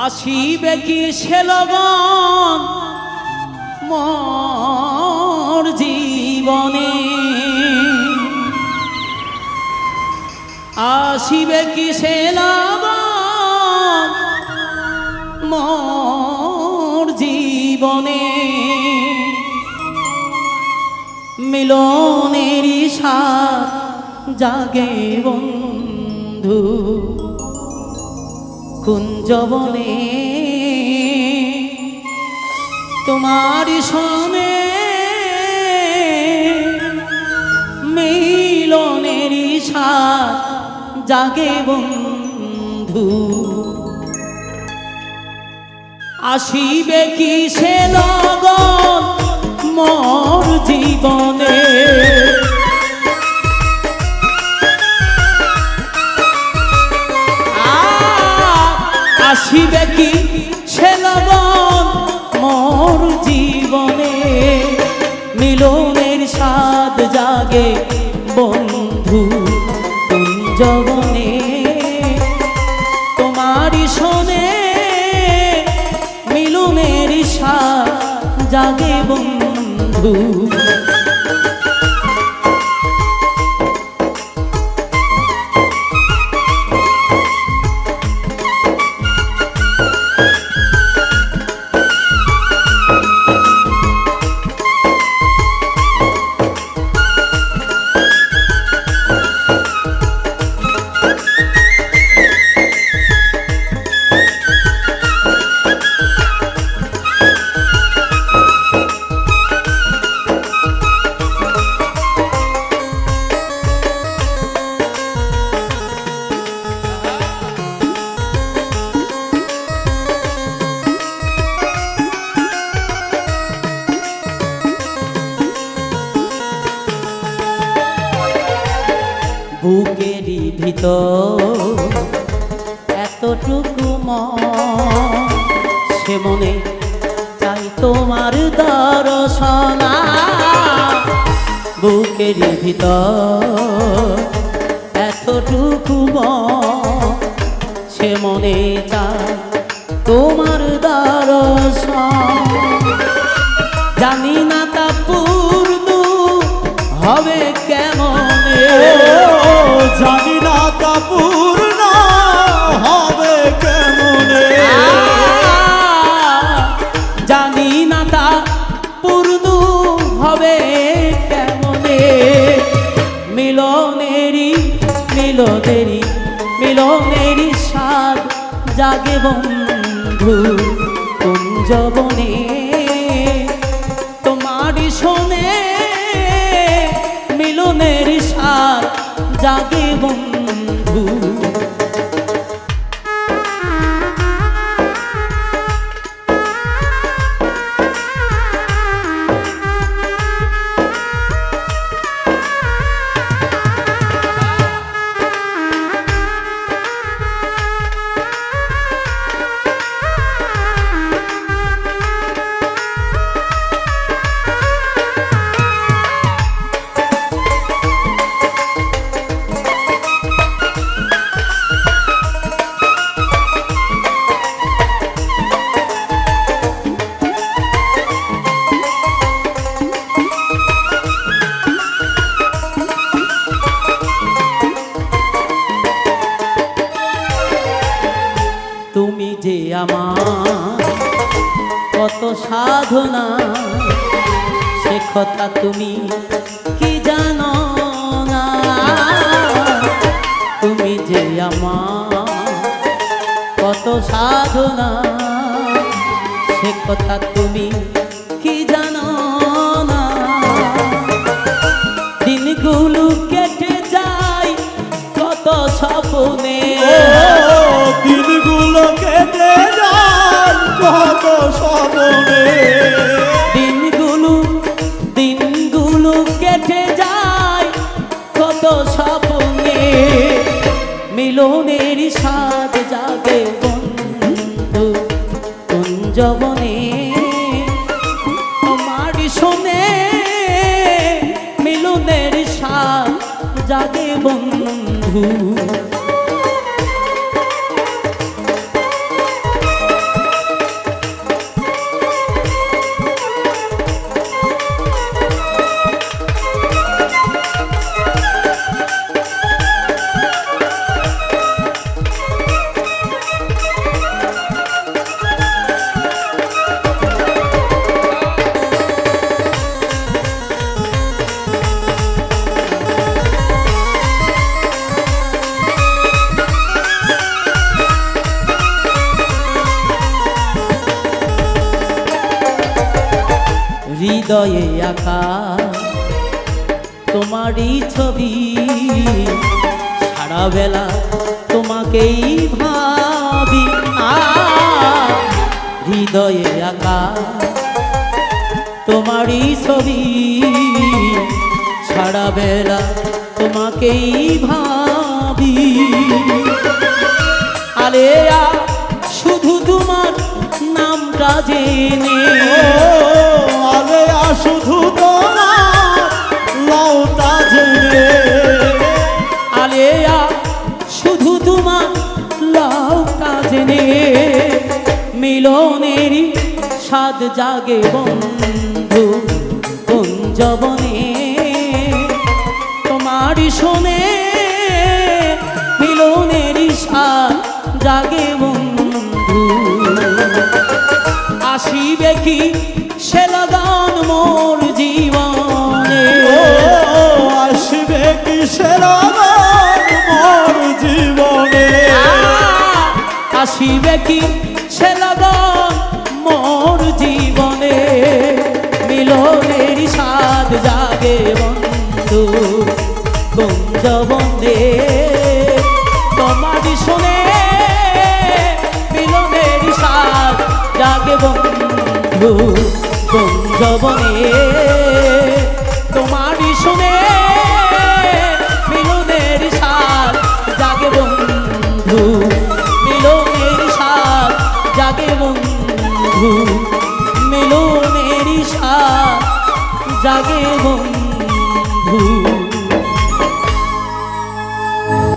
আসিবে কি সে লগন মোর জীবনে, আসিবে কি সে লগন মোর জীবনে, মিলনের সাথ জাগে বন্ধু কুঞ্জবনে, তোমার সনে মিলনের সাথ জাগে বন্ধু। আসিবে কি সে লগন মোর জীবনে, আসিবে কি সে লগন মোর জীবনে, মিলনের স্বাদ জাগে বন্ধু কুঞ্জবনে, তোমারই শোনে মিলনের স্বাদ জাগে বন্ধু। বুকেরই ভিতর এতটুকু মন, সে মনে চাই তোমার দর্শন। বুকেরই ভিতর এতটুকু মন, সে মনে চাই তোমার দর্শন। জানি না তা পূর্ণ হবে কেমনে, জানি না তা পূর্ণ হবে কেমনে, জানি না তা পূর্ণ হবে কেমনে, মিলনেরই মিলনেরই মিলনেরই স্বাদ জাগে বন্ধু কুঞ্জবনে, তোমারই শোনে মিলনের স্বাদ জাগে বন্ধু। তুমি যে আমার কত সাধনা, সে কথা তুমি কি জানো না, তুমি যে আমার কত সাধনা, সে কথা তুমি কি জানো না। দিনগুলো কেটে যায় কত স্বপ্নে, দিনগুলো কেটে যায় কত স্বপ্নে, দিনগুলো কেটে যায় কত স্বপ্নে, মিলনের স্বাদ জাগে বন্ধু কুঞ্জবনে, তোমার শোনে মিলনের স্বাদ জাগে বন্ধু। হৃদয়ে আঁকা তোমারই ছবি, সারা বেলা তোমাকেই ভাবি। হৃদয়ে আঁকা তোমারই ছবি, সারা বেলা তোমাকেই ভাবি। আলেয়া শুধু তোমার নামটা জেনে, আলেয়া শুধু তোমার লাউটা জেনে, আলেয়া শুধু তোমার লাউটা জেনে, মিলনেরই স্বাদ জাগে বন্ধু কুঞ্জবনে। তোমারই শোনে মিলনেরই স্বাদ জাগে বন্ধু। আসিবে কি সে লগন মোর জীবনে, আসবে কিসের আবার মোর জীবনে, আসিবে কি সে লগন মোর জীবনে। মিলনের স্বাদ জাগে বন্ধু কুঞ্জবনে। তোমারই শোনে মিলনের স্বাদ জাগে বন্ধু কুঞ্জবনে। তোমারই শোনে মিলনের স্বাদ জাগে বন্ধু, মিলনের স্বাদ জাগে বন্ধু, মিলনের স্বাদ জাগে বন্ধু।